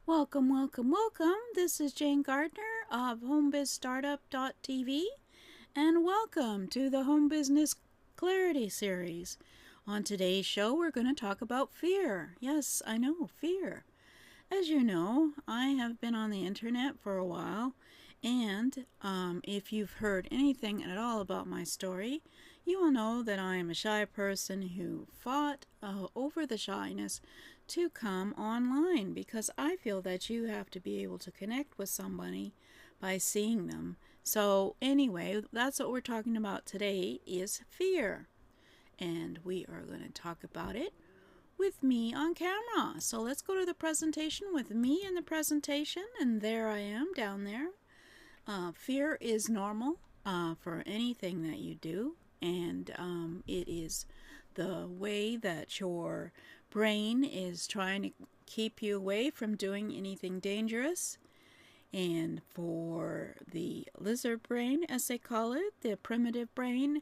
Welcome, welcome, welcome. This is Jane Gardner of HomeBizStartup.tv, and welcome to the Home Business Clarity Series. On today's show, we're going to talk about fear. Yes, I know, fear. As you know, I have been on the internet for a while, and if you've heard anything at all about my story, you will know that I am a shy person who fought over the shyness to come online because I feel that you have to be able to connect with somebody by seeing them. So anyway, that's what we're talking about today is fear. And we are going to talk about it with me on camera. So let's go to the presentation with me in the presentation, and there I am down there. Fear is normal for anything that you do, and it is the way that your brain is trying to keep you away from doing anything dangerous. And for the lizard brain, as they call it, the primitive brain,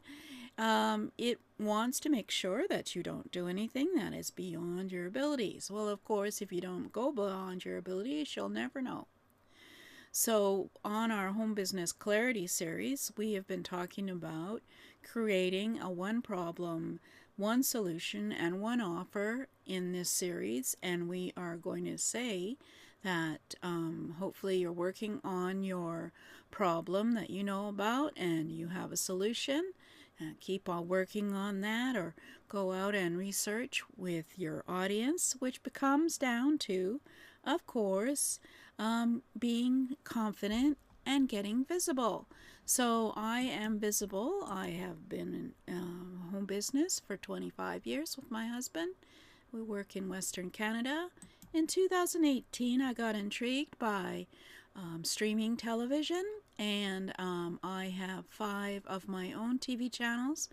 it wants to make sure that you don't do anything that is beyond your abilities. Well, of course, if you don't go beyond your abilities, you'll never know. So, on our Home Business Clarity series, we have been talking about creating a one problem, one solution, and one offer in this series. And we are going to say that hopefully you're working on your problem that you know about and you have a solution. Keep on working on that, or go out and research with your audience, which becomes down to, of course, being confident and getting visible. So I am visible. I have been in home business for 25 years with my husband. We work in Western Canada. In 2018, I got intrigued by streaming television, and I have 5 of my own TV channels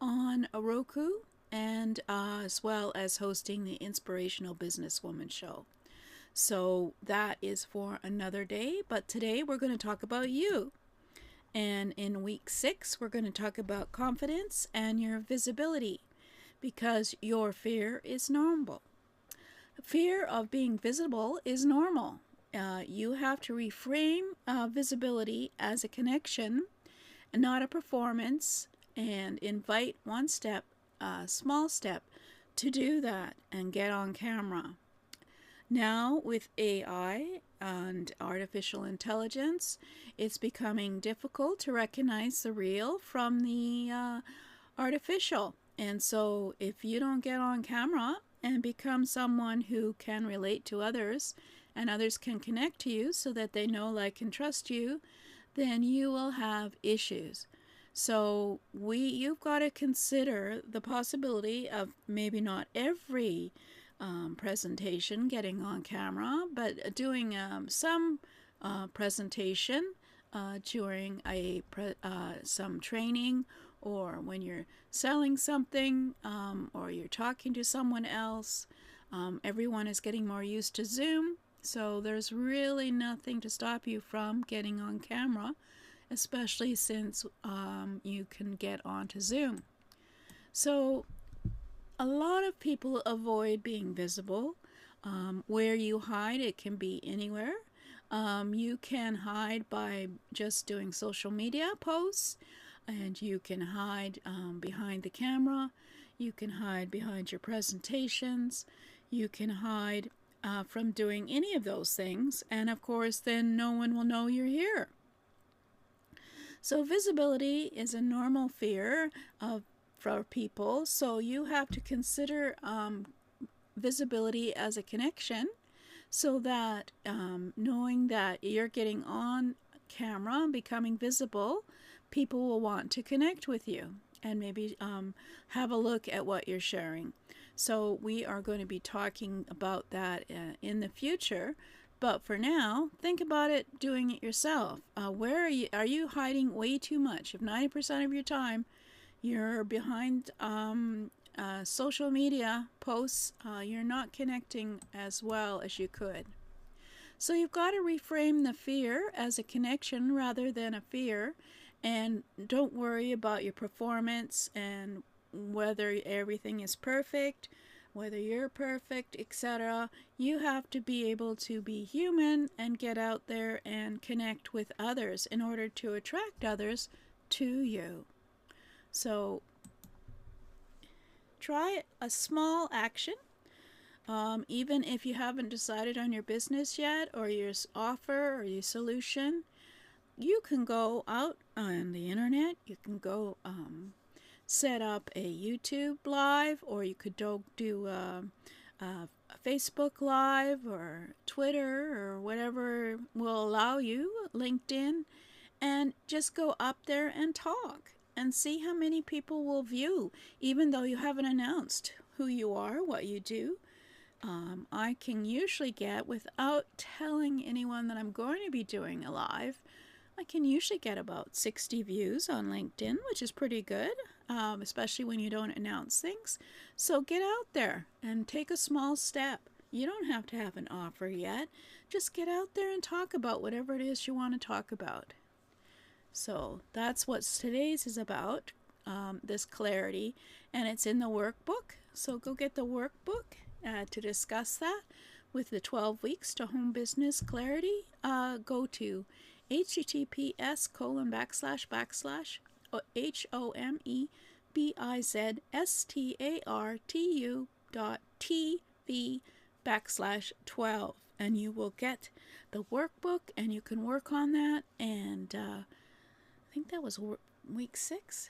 on a Roku, and as well as hosting the Inspirational Businesswoman Show. So that is for another day, but today we're going to talk about you. And in week 6, we're going to talk about confidence and your visibility, because your fear is normal. Fear of being visible is normal. You have to reframe visibility as a connection and not a performance, and invite one step, a small step, to do that and get on camera. Now, with AI and artificial intelligence, it's becoming difficult to recognize the real from the artificial. And so, if you don't get on camera and become someone who can relate to others and others can connect to you so that they know, like, and trust you, then you will have issues. So you've got to consider the possibility of maybe not every presentation getting on camera, but doing some presentation during some training, or when you're selling something, or you're talking to someone else. Everyone is getting more used to Zoom, so there's really nothing to stop you from getting on camera, especially since you can get onto Zoom. So a lot of people avoid being visible. Where you hide, it can be anywhere. You can hide by just doing social media posts, and you can hide behind the camera. You can hide behind your presentations. You can hide from doing any of those things, and of course then no one will know you're here. So visibility is a normal fear for people, so you have to consider visibility as a connection, so that knowing that you're getting on camera and becoming visible, people will want to connect with you and maybe have a look at what you're sharing. So we are going to be talking about that in the future. But for now, think about it doing it yourself. Where are you hiding way too much? If 90% of your time you're behind social media posts, you're not connecting as well as you could. So you've got to reframe the fear as a connection rather than a fear, and don't worry about your performance and whether everything is perfect. whether you're perfect, etc. You have to be able to be human and get out there and connect with others in order to attract others to you. So try a small action. Even if you haven't decided on your business yet, or your offer, or your solution, you can go out on the internet. You can go set up a YouTube live, or you could do a Facebook live, or Twitter, or whatever will allow you, LinkedIn, and just go up there and talk and see how many people will view, even though you haven't announced who you are, what you do. I can usually get, without telling anyone that I'm going to be doing a live, I can usually get about 60 views on LinkedIn, which is pretty good, especially when you don't announce things. So get out there and take a small step. You don't have to have an offer yet. Just get out there and talk about whatever it is you want to talk about. So that's what today's is about, this clarity, and it's in the workbook. So go get the workbook to discuss that with the 12 weeks to home business clarity. Go to HTTPS://homebizstartu.tv/12, and you will get the workbook, and you can work on that. And I think that was week 6.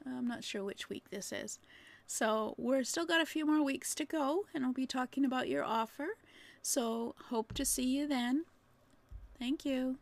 I'm not sure which week this is. So we're still got a few more weeks to go, and we'll be talking about your offer. So hope to see you then. Thank you.